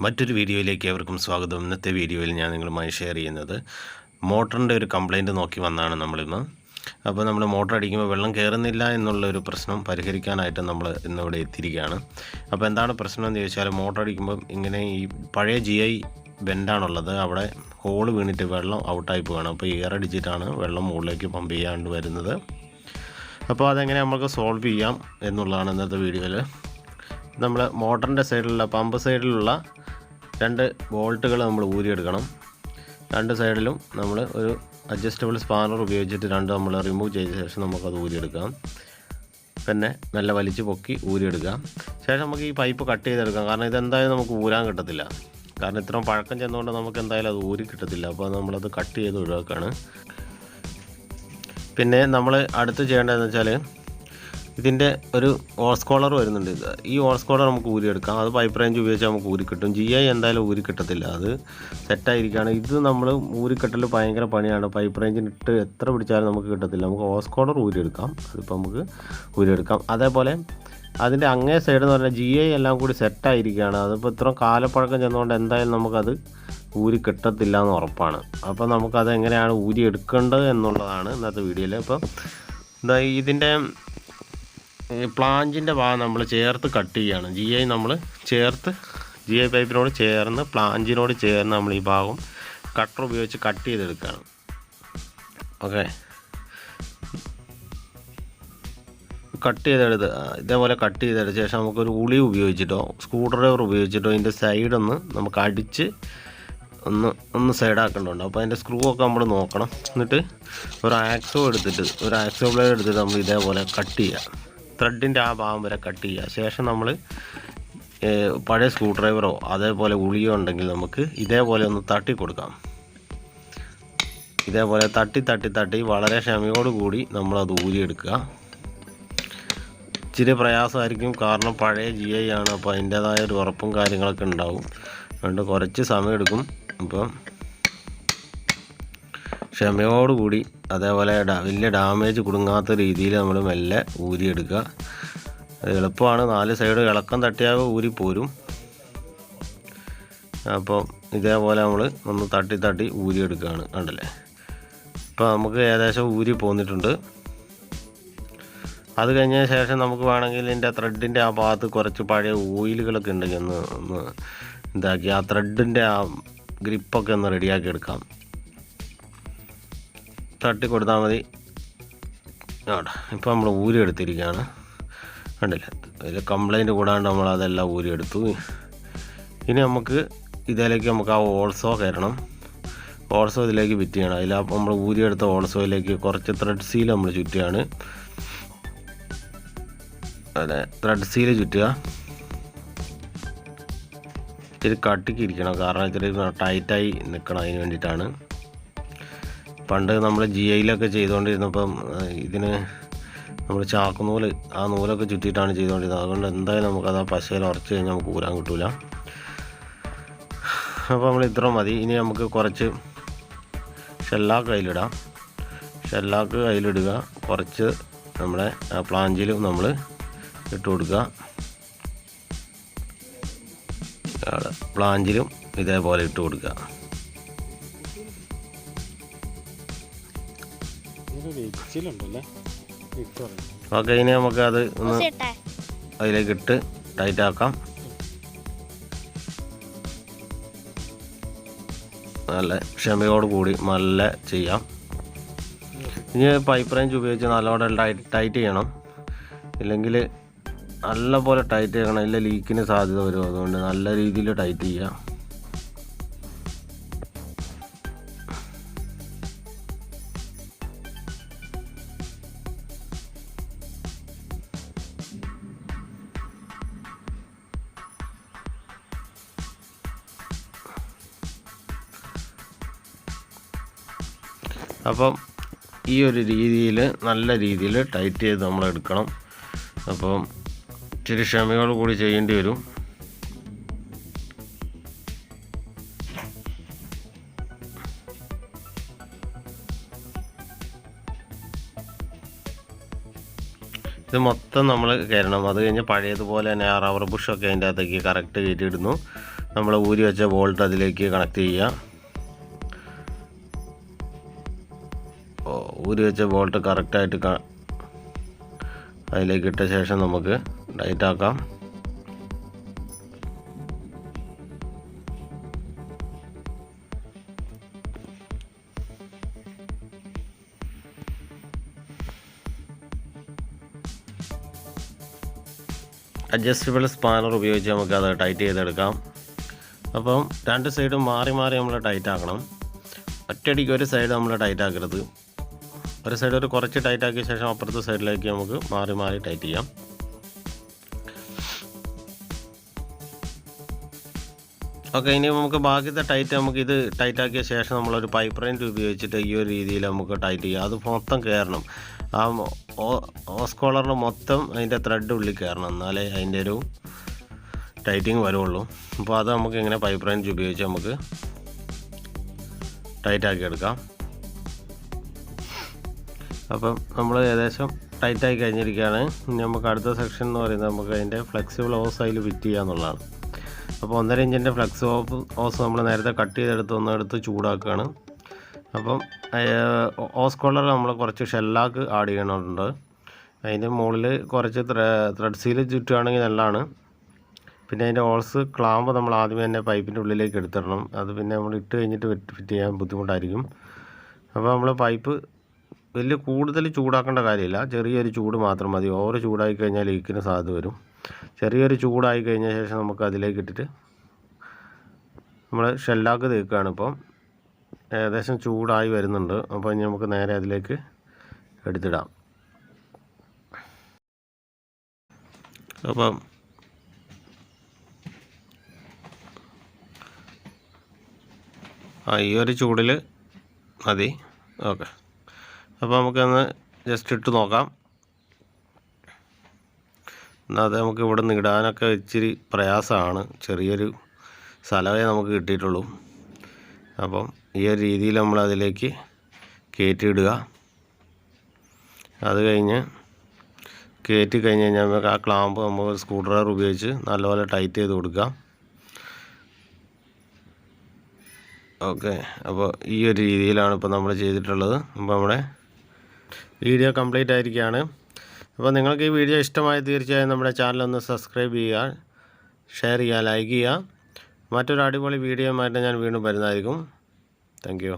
മറ്റൊരു വീഡിയോയിലേക്ക് ഏവർക്കും സ്വാഗതം. ഇന്നത്തെ വീഡിയോയിൽ ഞാൻ നിങ്ങളുമായി ഷെയർ ചെയ്യുന്നത് മോട്ടറിൻ്റെ ഒരു കംപ്ലൈൻറ്റ് നോക്കി വന്നതാണ് നമ്മളിന്ന്. അപ്പോൾ നമ്മൾ മോട്ടർ അടിക്കുമ്പോൾ വെള്ളം കയറുന്നില്ല എന്നുള്ളൊരു പ്രശ്നം പരിഹരിക്കാനായിട്ട് നമ്മൾ ഇന്നിവിടെ എത്തിയിരിക്കുകയാണ്. അപ്പോൾ എന്താണ് പ്രശ്നം എന്ന് ചോദിച്ചാൽ, മോട്ടർ അടിക്കുമ്പോൾ ഇങ്ങനെ ഈ പഴയ GI ബെൻഡാണുള്ളത്, അവിടെ ഹോള് വീണിട്ട് വെള്ളം ഔട്ടായി പോവുകയാണ്. അപ്പോൾ എയർ അടിച്ചിട്ടാണ് വെള്ളം മുകളിലേക്ക് പമ്പ് ചെയ്യാണ്ട് വരുന്നത്. അപ്പോൾ അതെങ്ങനെ നമുക്ക് സോൾവ് ചെയ്യാം എന്നുള്ളതാണ് ഇന്നത്തെ വീഡിയോയിൽ. നമ്മൾ മോട്ടറിൻ്റെ സൈഡിലുള്ള പമ്പ് സൈഡിലുള്ള 2 ബോൾട്ടുകൾ നമ്മൾ ഊരിയെടുക്കണം. 2 സൈഡിലും നമ്മൾ ഒരു അഡ്ജസ്റ്റബിൾ സ്പാനർ ഉപയോഗിച്ചിട്ട് 2 നമ്മൾ റിമൂവ് ചെയ്ത ശേഷം നമുക്കത് ഊരിയെടുക്കാം. പിന്നെ മെല്ലെ വലിച്ച് പൊക്കി ഊരിയെടുക്കാം. ശേഷം നമുക്ക് ഈ പൈപ്പ് കട്ട് ചെയ്തെടുക്കാം. കാരണം ഇതെന്തായാലും നമുക്ക് ഊരാൻ കിട്ടത്തില്ല. കാരണം ഇത്രയും പഴക്കം ചെന്നുകൊണ്ട് നമുക്ക് എന്തായാലും അത് ഊരി കിട്ടത്തില്ല. അപ്പോൾ നമ്മളത് കട്ട് ചെയ്ത് ഒഴിവാക്കുകയാണ്. പിന്നെ നമ്മൾ അടുത്ത് ചെയ്യേണ്ടതെന്ന് വെച്ചാൽ, ഇതിൻ്റെ ഒരു ഓസ് കോളർ വരുന്നുണ്ട്. ഈ ഓസ് കോളർ നമുക്ക് ഊരിയെടുക്കാം. അത് പൈപ്പ് റേഞ്ച് ഉപയോഗിച്ച് നമുക്ക് ഊരി കിട്ടും. GI എന്തായാലും ഊരി കിട്ടത്തില്ല, അത് സെറ്റായിരിക്കുകയാണ്. ഇത് നമ്മൾ ഊരിക്കെട്ടൽ ഭയങ്കര പണിയാണ്. പൈപ്പ് റേഞ്ചിനിട്ട് എത്ര പിടിച്ചാലും നമുക്ക് കിട്ടത്തില്ല. നമുക്ക് ഓസ് കോളർ ഊരിയെടുക്കാം. അതിപ്പോൾ നമുക്ക് ഊരിയെടുക്കാം. അതേപോലെ അതിൻ്റെ അങ്ങേ സൈഡ് എന്ന് പറഞ്ഞാൽ GI എല്ലാം കൂടി സെറ്റായിരിക്കുകയാണ്. അതിപ്പോൾ ഇത്ര കാലപ്പഴക്കം ചെന്നുകൊണ്ട് എന്തായാലും നമുക്കത് ഊരി കിട്ടത്തില്ല എന്ന് ഉറപ്പാണ്. അപ്പോൾ നമുക്കത് എങ്ങനെയാണ് ഊരി എടുക്കേണ്ടത് എന്നുള്ളതാണ് ഇന്നത്തെ വീഡിയോയിൽ. അപ്പോൾ ഇതിൻ്റെ പ്ലാഞ്ചിൻ്റെ ഭാഗം നമ്മൾ ചേർത്ത് കട്ട് ചെയ്യുകയാണ്. GI നമ്മൾ ചേർത്ത് GI പൈപ്പിനോട് ചേർന്ന് പ്ലാഞ്ചിനോട് ചേർന്ന് നമ്മൾ ഈ ഭാഗം കട്ടർ ഉപയോഗിച്ച് കട്ട് ചെയ്തെടുക്കുകയാണ്. ഓക്കെ, കട്ട് ചെയ്തെടുത്ത് ഇതേപോലെ കട്ട് ചെയ്തെടുത്ത ശേഷം നമുക്കൊരു ഉളി ഉപയോഗിച്ചിട്ടോ സ്ക്രൂ ഡ്രൈവർ ഉപയോഗിച്ചിട്ടോ ഇതിൻ്റെ സൈഡൊന്ന് നമുക്ക് അടിച്ച് ഒന്ന് സൈഡാക്കേണ്ടതുണ്ട്. അപ്പോൾ അതിൻ്റെ സ്ക്രൂ ഒക്കെ നമ്മൾ നോക്കണം. എന്നിട്ട് ഒരു ആക്സോ ബ്ലേഡ് എടുത്തിട്ട് നമ്മൾ ഇതേപോലെ കട്ട് ചെയ്യുക. ത്രെഡിൻ്റെ ആ ഭാഗം വരെ കട്ട് ചെയ്യുക. ശേഷം നമ്മൾ പഴയ സ്ക്രൂ ഡ്രൈവറോ അതേപോലെ ഉളിയോ ഉണ്ടെങ്കിൽ നമുക്ക് ഇതേപോലെ ഒന്ന് തട്ടി കൊടുക്കാം. ഇതേപോലെ തട്ടി വളരെ ക്ഷമയോടുകൂടി നമ്മളത് ഊരിയെടുക്കുക. ഇച്ചിരി പ്രയാസമായിരിക്കും, കാരണം പഴയ GI ആണ്. അപ്പോൾ അതിൻ്റേതായ ഒരു ഉറപ്പും കാര്യങ്ങളൊക്കെ ഉണ്ടാവും. അതുകൊണ്ട് കുറച്ച് സമയമെടുക്കും. അപ്പം ക്ഷമയോടുകൂടി അതേപോലെ വലിയ ഡാമേജ് കുടുങ്ങാത്ത രീതിയിൽ നമ്മൾ മെല്ലെ ഊരിയെടുക്കുക. അത് എളുപ്പമാണ്. 4 സൈഡ് ഇളക്കം തട്ടിയാൽ ഊരിപ്പോരും. അപ്പോൾ ഇതേപോലെ നമ്മൾ ഒന്ന് തട്ടി ഊരിയെടുക്കുകയാണ്. കണ്ടല്ലേ, ഇപ്പോൾ നമുക്ക് ഏകദേശം ഊരി പോന്നിട്ടുണ്ട്. അത് കഴിഞ്ഞ ശേഷം നമുക്ക് വേണമെങ്കിൽ ഇതിൻ്റെ ത്രെഡിൻ്റെ ആ ഭാഗത്ത് കുറച്ച് പഴയ ഓയിലുകളൊക്കെ ഉണ്ടെങ്കിൽ ഒന്ന് ഇതാക്കി ആ ത്രെഡിൻ്റെ ആ ഗ്രിപ്പൊക്കെ ഒന്ന് റെഡിയാക്കി എടുക്കാം. തട്ടി കൊടുത്താൽ മതി. ഇപ്പോൾ നമ്മൾ ഊരിയെടുത്തിരിക്കുകയാണ്. കണ്ടില്ല, അതിൽ കംപ്ലൈൻറ്റ് കൂടാണ്ട് നമ്മളതെല്ലാം ഊരിയെടുത്തു. ഇനി നമുക്ക് ഇതിലേക്ക് നമുക്ക് ആ ഓൾസോ കയറണം. ഓൾസോ ഇതിലേക്ക് ഫിറ്റ് ചെയ്യണം. അതിൽ നമ്മൾ ഊരിയെടുത്ത ഓൾസോയിലേക്ക് കുറച്ച് ത്രെഡ് സീൽ നമ്മൾ ചുറ്റുകയാണ്. അതെ, ത്രെഡ് സീൽ ചുറ്റുക. ഇത്തിരി കട്ടിക്ക് ഇരിക്കണം, കാരണം ഇത്തിരി ടൈറ്റായി നിൽക്കണം. അതിന് വേണ്ടിയിട്ടാണ്. പണ്ട് നമ്മൾ GIയിലൊക്കെ ചെയ്തുകൊണ്ടിരുന്നപ്പം ഇതിന് നമ്മൾ ചാക്കുനൂല് ആ നൂലൊക്കെ ചുറ്റിയിട്ടാണ് ചെയ്തുകൊണ്ടിരുന്നത്. അതുകൊണ്ട് എന്തായാലും നമുക്കത് ആ പശയിൽ ഉറച്ച് കഴിഞ്ഞാൽ നമുക്ക് ഊരാൻ കിട്ടില്ല. അപ്പോൾ നമ്മൾ ഇത്ര മതി. ഇനി നമുക്ക് കുറച്ച് ഷെല്ലാക്ക് കയ്യിലിടുക. കുറച്ച് നമ്മുടെ പ്ലാഞ്ചിലും നമ്മൾ ഇട്ട് കൊടുക്കുക. പ്ലാഞ്ചിലും ഇതേപോലെ ഇട്ട് കൊടുക്കുക. ഓക്കെ, ഇനി നമുക്ക് അത് ഒന്ന് അതിലേക്ക് ഇട്ട് ടൈറ്റ് ആക്കാം. നല്ല ക്ഷമയോടുകൂടി നല്ല ചെയ്യാം. ഇനി പൈപ്പ് റേഞ്ച് ഉപയോഗിച്ച് നല്ലോണം ടൈറ്റ് ചെയ്യണം. ഇല്ലെങ്കിൽ നല്ല പോലെ ടൈറ്റ് ചെയ്യണം, ഇല്ല ലീക്കിന് സാധ്യത വരും. അതുകൊണ്ട് നല്ല രീതിയിൽ ടൈറ്റ് ചെയ്യാം. അപ്പം ഈ ഒരു രീതിയിൽ നല്ല രീതിയിൽ ടൈറ്റ് ചെയ്ത് നമ്മൾ എടുക്കണം. അപ്പം ഇച്ചിരി ക്ഷമയോട് കൂടി ചെയ്യേണ്ടി വരും. ഇത് മൊത്തം നമ്മൾ കയറണം. അത് കഴിഞ്ഞ് പഴയതുപോലെ തന്നെ ആ റബ്ബർ ബുഷൊക്കെ അതിൻ്റെ അകത്തേക്ക് കറക്റ്റ് കയറ്റിയിടുന്നു. നമ്മൾ ഊരി വെച്ച ബോൾട്ട് അതിലേക്ക് കണക്ട് ചെയ്യുക. ഊരി വെച്ച ബോൾട്ട് കറക്റ്റായിട്ട് അതിലേക്ക് ഇട്ട ശേഷം നമുക്ക് ടൈറ്റാക്കാം. അഡ്ജസ്റ്റബിൾ സ്പാനർ ഉപയോഗിച്ച് നമുക്ക് അത് ടൈറ്റ് ചെയ്തെടുക്കാം. അപ്പം രണ്ട് സൈഡും മാറി മാറി നമ്മൾ ടൈറ്റ് ആക്കണം. ഒറ്റയടിക്ക് ഒരു സൈഡ് നമ്മൾ ടൈറ്റ് ആക്കരുത്. ഒരു സൈഡ് ഒരു കുറച്ച് ടൈറ്റ് ആക്കിയ ശേഷം അപ്പുറത്തെ സൈഡിലേക്ക് നമുക്ക് മാറി മാറി ടൈറ്റ് ചെയ്യാം. ഓക്കെ, ഇനി നമുക്ക് ബാക്കിയത്തെ ടൈറ്റ് നമുക്കിത് ടൈറ്റ് ആക്കിയ ശേഷം നമ്മളൊരു പൈപ്പ് റൈൻഡ് ഉപയോഗിച്ചിട്ട് ഈ ഒരു രീതിയിൽ നമുക്ക് ടൈറ്റ് ചെയ്യാം. അത് മൊത്തം കയറണം. ആ ഓസ്കോളറിന് മൊത്തം അതിൻ്റെ ത്രെഡ് ഉള്ളിൽ കയറണം, എന്നാലേ അതിൻ്റെ ഒരു ടൈറ്റിങ് വരുള്ളൂ. അപ്പോൾ അത് നമുക്ക് ഇങ്ങനെ പൈപ്പ് റൈൻഡ് ഉപയോഗിച്ച് നമുക്ക് ടൈറ്റാക്കി എടുക്കാം. അപ്പം നമ്മൾ ഏകദേശം ടൈറ്റായി കഴിഞ്ഞിരിക്കുകയാണ്. ഇനി നമുക്ക് അടുത്ത സെക്ഷൻ എന്ന് പറയുന്നത് നമുക്ക് അതിൻ്റെ ഫ്ലെക്സിബിൾ ഹോസ് അതിൽ ഫിറ്റ് ചെയ്യുക എന്നുള്ളതാണ്. അപ്പോൾ 1.5 ഇഞ്ചിൻ്റെ ഫ്ലെക്സ് ഹോസ് നമ്മൾ നേരത്തെ കട്ട് ചെയ്തെടുത്ത് ഒന്നെടുത്ത് ചൂടാക്കുകയാണ്. അപ്പം ഹോസ് കോളർ നമ്മൾ കുറച്ച് ഷെല്ലാക്ക് ആഡ് ചെയ്യണമുണ്ട്. അതിൻ്റെ മുകളിൽ കുറച്ച് ത്രെഡ് സീൽ ചുറ്റുകയാണെങ്കിൽ നല്ലതാണ്. പിന്നെ അതിൻ്റെ ഹോൾസ് ക്ലാമ്പ് നമ്മൾ ആദ്യമേ തന്നെ പൈപ്പിൻ്റെ ഉള്ളിലേക്ക് എടുത്തിടണം. അത് പിന്നെ നമ്മൾ ഇട്ട് കഴിഞ്ഞിട്ട് ഫിറ്റ് ചെയ്യാൻ ബുദ്ധിമുട്ടായിരിക്കും. അപ്പോൾ നമ്മൾ പൈപ്പ് വലിയ കൂടുതൽ ചൂടാക്കേണ്ട കാര്യമില്ല, ചെറിയൊരു ചൂട് മാത്രം മതി. ഓവർ ചൂടായി കഴിഞ്ഞാൽ ലീക്കിന് സാധ്യത വരും. ചെറിയൊരു ചൂടായി കഴിഞ്ഞ ശേഷം നമുക്ക് അതിലേക്ക് ഇട്ടിട്ട് നമ്മൾ ഷെല്ലാക്ക് തേക്കുകയാണ്. ഇപ്പം ഏകദേശം ചൂടായി വരുന്നുണ്ട്. അപ്പോൾ ഇനി നമുക്ക് നേരെ അതിലേക്ക് എടുത്തിടാം. അപ്പം ഈ ഒരു ചൂടിൽ മതി. ഓക്കെ, അപ്പോൾ നമുക്കൊന്ന് ജസ്റ്റ് ഇട്ട് നോക്കാം. എന്നാൽ അത് നമുക്ക് ഇവിടെ നിന്ന് ഇടാനൊക്കെ ഇച്ചിരി പ്രയാസമാണ്. ചെറിയൊരു സ്ഥലമേ നമുക്ക് കിട്ടിയിട്ടുള്ളൂ. അപ്പം ഈ ഒരു രീതിയിൽ നമ്മൾ അതിലേക്ക് കയറ്റിയിടുക. അത് കഴിഞ്ഞ് കയറ്റി കഴിഞ്ഞ് കഴിഞ്ഞാൽ നമുക്ക് ആ ക്ലാമ്പ് നമുക്ക് സ്ക്രൂ ഡ്രൈവർ ഉപയോഗിച്ച് നല്ലപോലെ ടൈറ്റ് ചെയ്ത് കൊടുക്കാം. ഓക്കെ, അപ്പോൾ ഈ ഒരു രീതിയിലാണ് ഇപ്പോൾ നമ്മൾ ചെയ്തിട്ടുള്ളത്. അപ്പോൾ നമ്മുടെ വീഡിയോ കംപ്ലീറ്റ് ആയിരിക്കുകയാണ്. അപ്പോൾ നിങ്ങൾക്ക് ഈ വീഡിയോ ഇഷ്ടമായി തീർച്ചയായും നമ്മുടെ ചാനലൊന്ന് സബ്സ്ക്രൈബ് ചെയ്യുക, ഷെയർ ചെയ്യുക, ലൈക്ക് ചെയ്യുക. മറ്റൊരു അടിപൊളി വീഡിയോയുമായിട്ട് ഞാൻ വീണ്ടും വരുന്നതായിരിക്കും. Thank you.